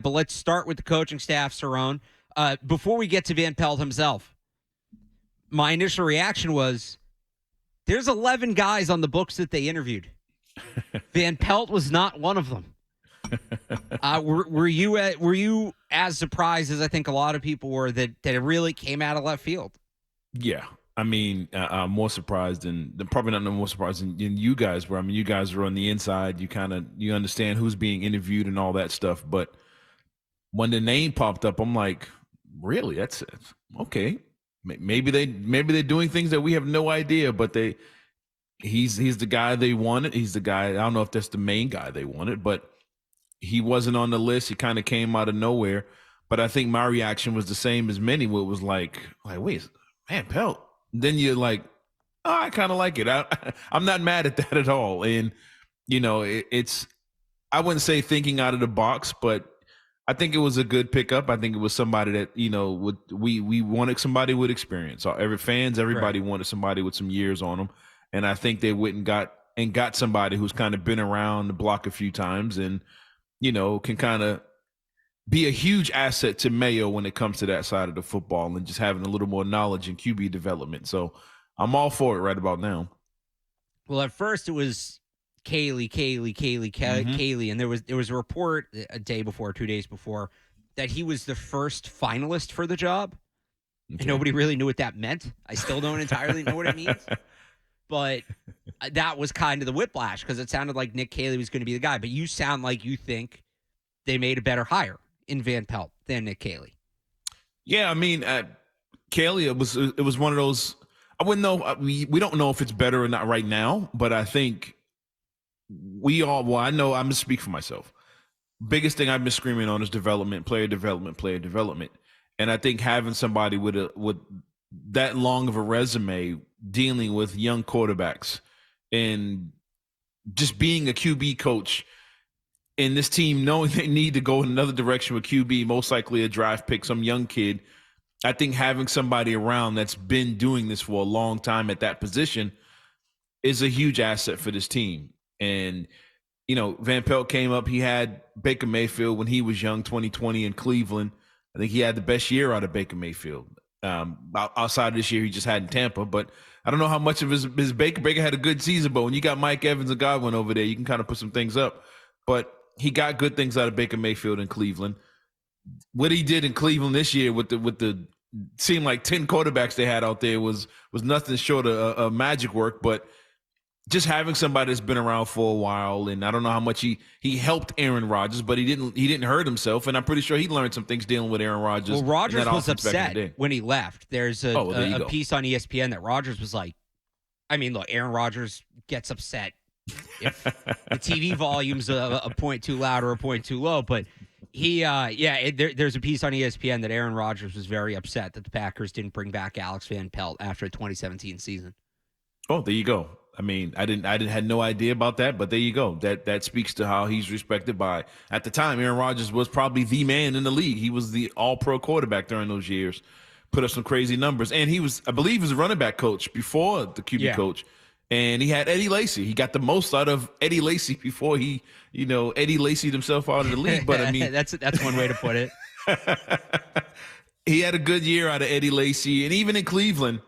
But let's start with the coaching staff, Cerrone. Before we get to Van Pelt himself, my initial reaction was there's 11 guys on the books that they interviewed. Van Pelt was not one of them. Were you as surprised as I think a lot of people were that it really came out of left field? Yeah. I mean, I'm more surprised than probably not more surprised than you guys were. I mean, you guys were on the inside. You understand who's being interviewed and all that stuff. But when the name popped up, I'm like, really? That's okay. Maybe they're doing things that we have no idea. But he's the guy they wanted. He's the guy. I don't know if that's the main guy they wanted, but he wasn't on the list. He kind of came out of nowhere. But I think my reaction was the same as many. Where it was like wait, man, Pelt. Then you're like, oh, I kind of like it. I'm not mad at that at all. And, it's I wouldn't say thinking out of the box, but I think it was a good pickup. I think it was somebody that, we wanted somebody with experience. So everybody Right. wanted somebody with some years on them. And I think they went and got somebody who's kind of been around the block a few times and, can kind of be a huge asset to Mayo when it comes to that side of the football and just having a little more knowledge in QB development. So I'm all for it right about now. Well, at first it was Kaylee, and there was a report a day before, 2 days before, that he was the first finalist for the job. Okay. And nobody really knew what that meant. I still don't entirely know what it means. But that was kind of the whiplash because it sounded like Nick Caley was going to be the guy. But you sound like you think they made a better hire in Van Pelt than Nick Caley. Yeah, I mean, Caley, it was one of those. I wouldn't know. We don't know if it's better or not right now, but I think I know. I'm gonna speak for myself. Biggest thing I've been screaming on is development, player development, and I think having somebody with that long of a resume dealing with young quarterbacks and just being a QB coach. And this team, knowing they need to go in another direction with QB, most likely a draft pick, some young kid, I think having somebody around that's been doing this for a long time at that position is a huge asset for this team. And, Van Pelt came up. He had Baker Mayfield when he was young, 2020 in Cleveland. I think he had the best year out of Baker Mayfield. Outside of this year, he just had in Tampa. But I don't know how much of his Baker had a good season. But when you got Mike Evans and Godwin over there, you can kind of put some things up. But he got good things out of Baker Mayfield in Cleveland. What he did in Cleveland this year with the seemed like 10 quarterbacks they had out there was nothing short of magic work. But just having somebody that's been around for a while, and I don't know how much he helped Aaron Rodgers, but he didn't hurt himself, and I'm pretty sure he learned some things dealing with Aaron Rodgers. Well, Rodgers was upset when he left. There's a piece on ESPN that Rodgers was like, I mean, look, Aaron Rodgers gets upset if the TV volume's a point too loud or a point too low, but there's a piece on ESPN that Aaron Rodgers was very upset that the Packers didn't bring back Alex Van Pelt after the 2017 season. Oh, there you go. I mean, I had no idea about that, but there you go. That speaks to how he's respected by, at the time, Aaron Rodgers was probably the man in the league. He was the all-pro quarterback during those years, put up some crazy numbers. And I believe he was a running back coach before the QB coach. And he had Eddie Lacy. He got the most out of Eddie Lacy before he, Eddie Lacy'd himself out of the league. But I mean, that's one way to put it. He had a good year out of Eddie Lacy. And even in Cleveland,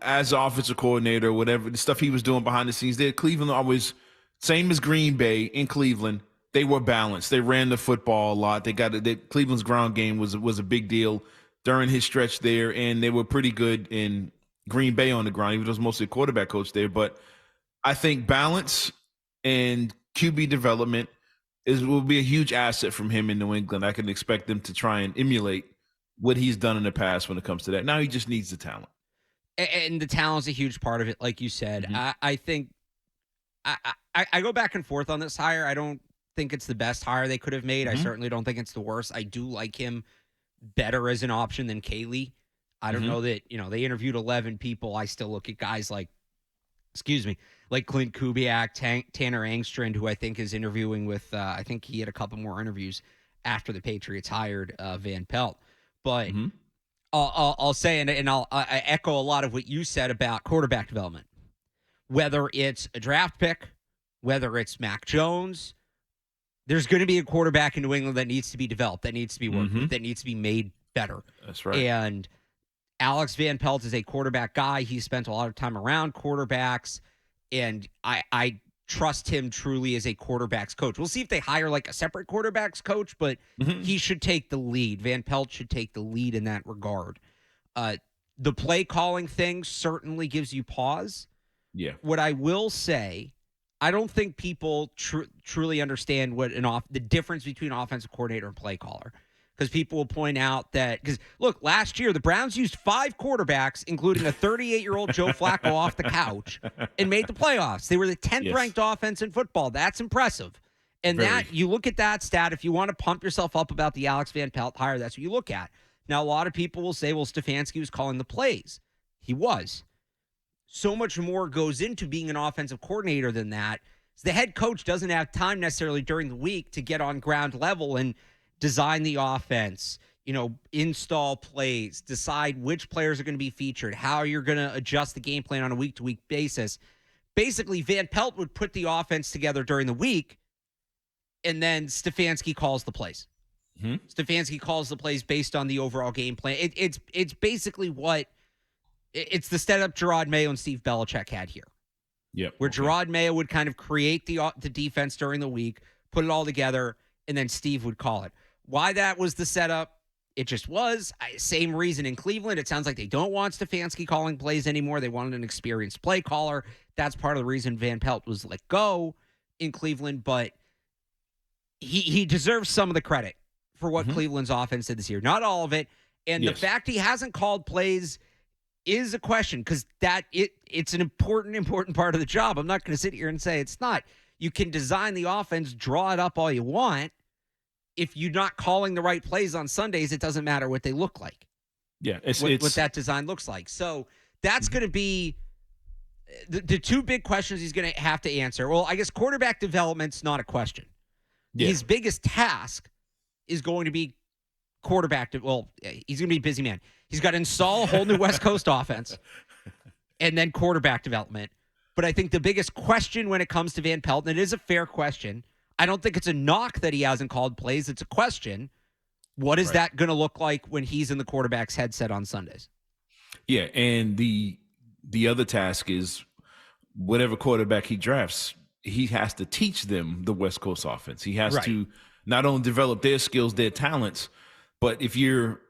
as offensive coordinator, whatever the stuff he was doing behind the scenes there, Cleveland always, same as Green Bay in Cleveland, they were balanced. They ran the football a lot. Cleveland's ground game was a big deal during his stretch there, and they were pretty good in Green Bay on the ground. He was mostly a quarterback coach there. But I think balance and QB development will be a huge asset from him in New England. I can expect them to try and emulate what he's done in the past when it comes to that. Now he just needs the talent. And the talent's a huge part of it, like you said. Mm-hmm. I think I go back and forth on this hire. I don't think it's the best hire they could have made. Mm-hmm. I certainly don't think it's the worst. I do like him better as an option than Caley. I don't know that, they interviewed 11 people. I still look at guys like Clint Kubiak, Tanner Angstrand, who I think is interviewing with, I think he had a couple more interviews after the Patriots hired Van Pelt. But I'll say, and I'll echo a lot of what you said about quarterback development. Whether it's a draft pick, whether it's Mac Jones, there's going to be a quarterback in New England that needs to be developed, that needs to be worked with, that needs to be made better. That's right. And Alex Van Pelt is a quarterback guy. He spent a lot of time around quarterbacks, and I trust him truly as a quarterbacks coach. We'll see if they hire like a separate quarterbacks coach, but he should take the lead. Van Pelt should take the lead in that regard. The play calling thing certainly gives you pause. Yeah. What I will say, I don't think people truly understand what the difference between offensive coordinator and play caller. Because people will point out that, because look, last year the Browns used 5 quarterbacks, including a 38-year-old Joe Flacco off the couch, and made the playoffs. They were the 10th ranked offense in football. That's impressive. And you look at that stat, if you want to pump yourself up about the Alex Van Pelt hire, that's what you look at. Now, a lot of people will say, well, Stefanski was calling the plays. He was. So much more goes into being an offensive coordinator than that. So the head coach doesn't have time necessarily during the week to get on ground level and design the offense, install plays, decide which players are going to be featured, how you're going to adjust the game plan on a week-to-week basis. Basically, Van Pelt would put the offense together during the week, and then Stefanski calls the plays. Stefanski calls the plays based on the overall game plan. It's basically it's the setup Gerard Mayo and Steve Belichick had here. Yep. Where Gerard Mayo would kind of create the defense during the week, put it all together, and then Steve would call it. Why that was the setup, it just was. Same reason in Cleveland. It sounds like they don't want Stefanski calling plays anymore. They wanted an experienced play caller. That's part of the reason Van Pelt was let go in Cleveland, but he deserves some of the credit for what Cleveland's offense did this year. Not all of it. And the fact he hasn't called plays is a question, because it's an important part of the job. I'm not going to sit here and say it's not. You can design the offense, draw it up all you want. If you're not calling the right plays on Sundays, it doesn't matter what they look like. Yeah, what that design looks like. So that's going to be the 2 big questions he's going to have to answer. Well, I guess quarterback development's not a question. Yeah. His biggest task is going to be quarterback. He's going to be a busy man. He's got to install a whole new West Coast offense and then quarterback development. But I think the biggest question when it comes to Van Pelt, and it is a fair question, I don't think it's a knock that he hasn't called plays. It's a question. What is that going to look like when he's in the quarterback's headset on Sundays? Yeah, and the other task is whatever quarterback he drafts, he has to teach them the West Coast offense. He has to not only develop their skills, their talents, but if you're,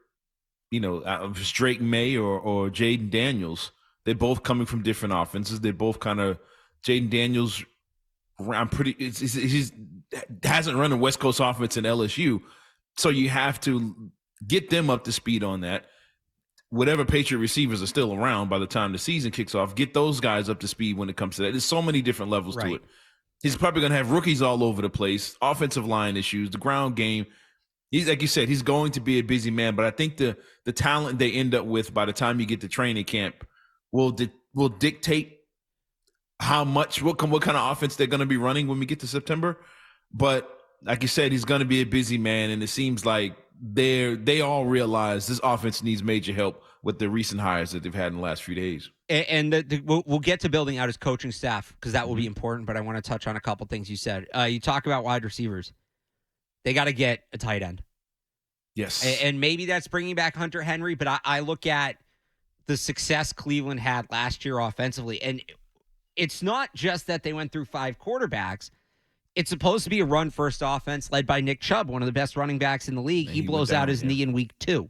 Drake May or Jaden Daniels, they're both coming from different offenses. They're both kind of Jaden Daniels. He hasn't run a West Coast offense in LSU, so you have to get them up to speed on that. Whatever Patriot receivers are still around by the time the season kicks off, get those guys up to speed when it comes to that. There's so many different levels to it. He's probably going to have rookies all over the place, offensive line issues, the ground game. He's, like you said, he's going to be a busy man, but I think the talent they end up with by the time you get to training camp will dictate what kind of offense they're going to be running when we get to September. But like you said, he's going to be a busy man, and it seems like they all realize this offense needs major help with the recent hires that they've had in the last few days. And we'll get to building out his coaching staff, because that will be important, but I want to touch on a couple things you said. You talk about wide receivers. They got to get a tight end. Yes. And maybe that's bringing back Hunter Henry, but I look at the success Cleveland had last year offensively, and it's not just that they went through 5 quarterbacks. It's supposed to be a run-first offense led by Nick Chubb, one of the best running backs in the league. He blows out his knee in week 2.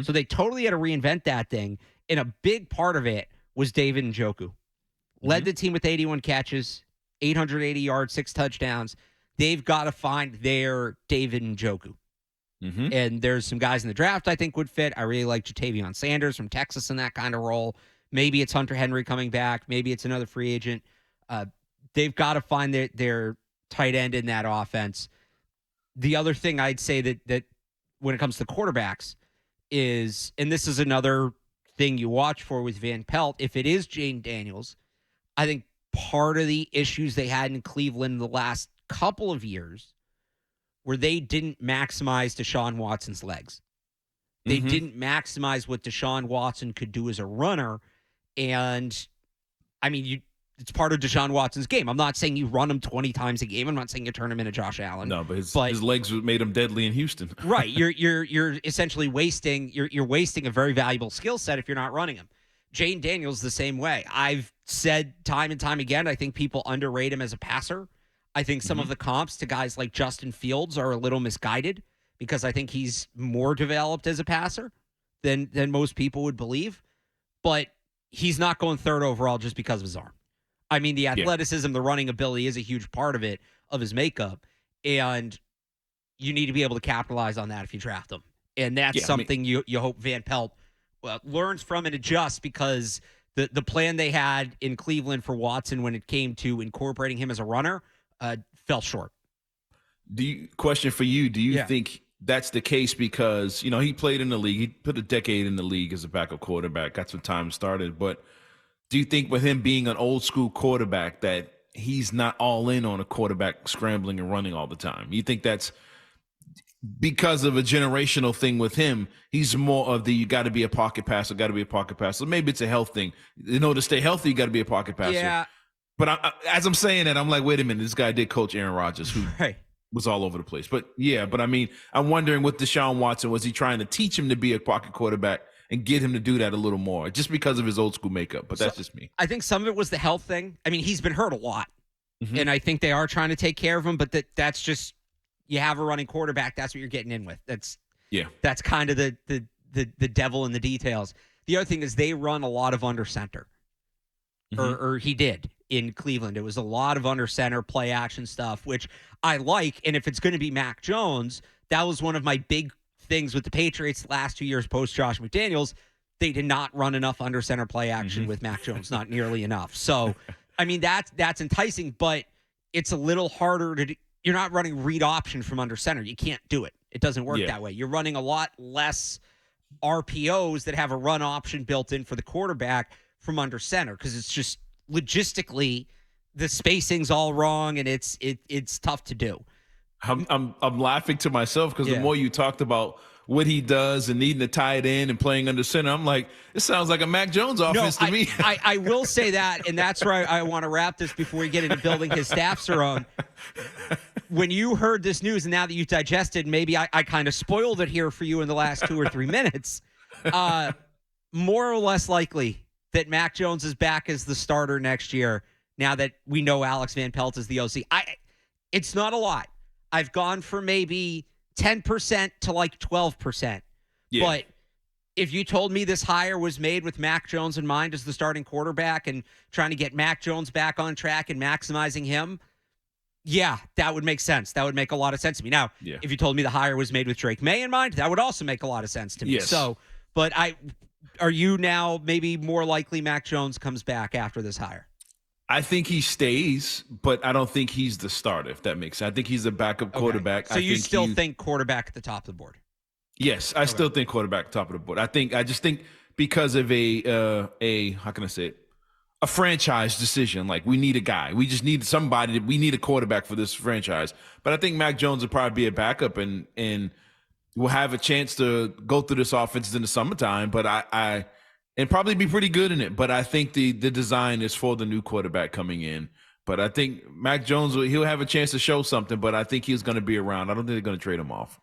So they totally had to reinvent that thing, and a big part of it was David Njoku. Led the team with 81 catches, 880 yards, 6 touchdowns. They've got to find their David Njoku. And there's some guys in the draft I think would fit. I really like Jatavion Sanders from Texas in that kind of role. Maybe it's Hunter Henry coming back. Maybe it's another free agent. They've got to find their tight end in that offense. The other thing I'd say that when it comes to quarterbacks is, and this is another thing you watch for with Van Pelt, if it is Jaden Daniels, I think part of the issues they had in Cleveland the last couple of years where they didn't maximize Deshaun Watson's legs. They didn't maximize what Deshaun Watson could do as a runner. And, I mean, it's part of Deshaun Watson's game. I'm not saying you run him 20 times a game. I'm not saying you turn him into Josh Allen. No, but his legs made him deadly in Houston. Right. You're essentially wasting a very valuable skill set if you're not running him. Jane Daniels the same way. I've said time and time again, I think people underrate him as a passer. I think some of the comps to guys like Justin Fields are a little misguided because I think he's more developed as a passer than most people would believe. But he's not going third overall just because of his arm. I mean, the athleticism, the running ability is a huge part of it, of his makeup. And you need to be able to capitalize on that if you draft him. And that's something you hope Van Pelt learns from and adjusts, because the plan they had in Cleveland for Watson when it came to incorporating him as a runner fell short. Question for you, do you think that's the case because, he played in the league, he put a decade in the league as a backup quarterback, got some time started, but do you think with him being an old school quarterback that he's not all in on a quarterback scrambling and running all the time? You think that's because of a generational thing with him? He's more of the you got to be a pocket passer, Maybe it's a health thing. To stay healthy, you got to be a pocket passer. Yeah. But as I'm saying that, I'm like, wait a minute, this guy did coach Aaron Rodgers, who was all over the place. But I mean, I'm wondering with Deshaun Watson, was he trying to teach him to be a pocket quarterback and get him to do that a little more just because of his old school makeup? But that's just me. I think some of it was the health thing. I mean, he's been hurt a lot, and I think they are trying to take care of him, but that's just, you have a running quarterback, that's what you're getting in with. That's kind of the devil in the details. The other thing is they run a lot of under center, or he did in Cleveland. It was a lot of under center play action stuff, which I like. And if it's going to be Mac Jones, that was one of my big things with the Patriots the last 2 years post Josh McDaniels. They did not run enough under center play action with Mac Jones, not nearly enough. So, I mean, that's enticing, but it's a little harder to do. You're not running read option from under center. You can't do it. It doesn't work that way. You're running a lot less RPOs that have a run option built in for the quarterback from under center, because it's just logistically the spacing's all wrong and it's tough to do. I'm laughing to myself because the more you talked about what he does and needing to tie it in and playing under center, I'm like, it sounds like a Mac Jones offense to me. I will say that, and that's where I want to wrap this before we get into building his staff, Cerrone. When you heard this news, and now that you've digested, maybe I kind of spoiled it here for you in the last 2 or 3 minutes, more or less likely that Mac Jones is back as the starter next year, now that we know Alex Van Pelt is the OC. It's not a lot. I've gone from maybe 10% to like 12%. Yeah. But if you told me this hire was made with Mac Jones in mind as the starting quarterback and trying to get Mac Jones back on track and maximizing him, that would make sense. That would make a lot of sense to me. Now, if you told me the hire was made with Drake May in mind, that would also make a lot of sense to me. Yes. So, but are you now maybe more likely Mac Jones comes back after this hire? I think he stays, but I don't think he's the starter, if that makes sense. I think he's a backup quarterback. So you still think quarterback at the top of the board? Yes, I still think quarterback at the top of the board. I just think because of a how can I say it? A franchise decision. Like, we need a guy. We just need somebody. We need a quarterback for this franchise. But I think Mac Jones will probably be a backup and will have a chance to go through this offense in the summertime. But and probably be pretty good in it. But I think the design is for the new quarterback coming in. But I think Mac Jones, he'll have a chance to show something, but I think he's going to be around. I don't think they're going to trade him off.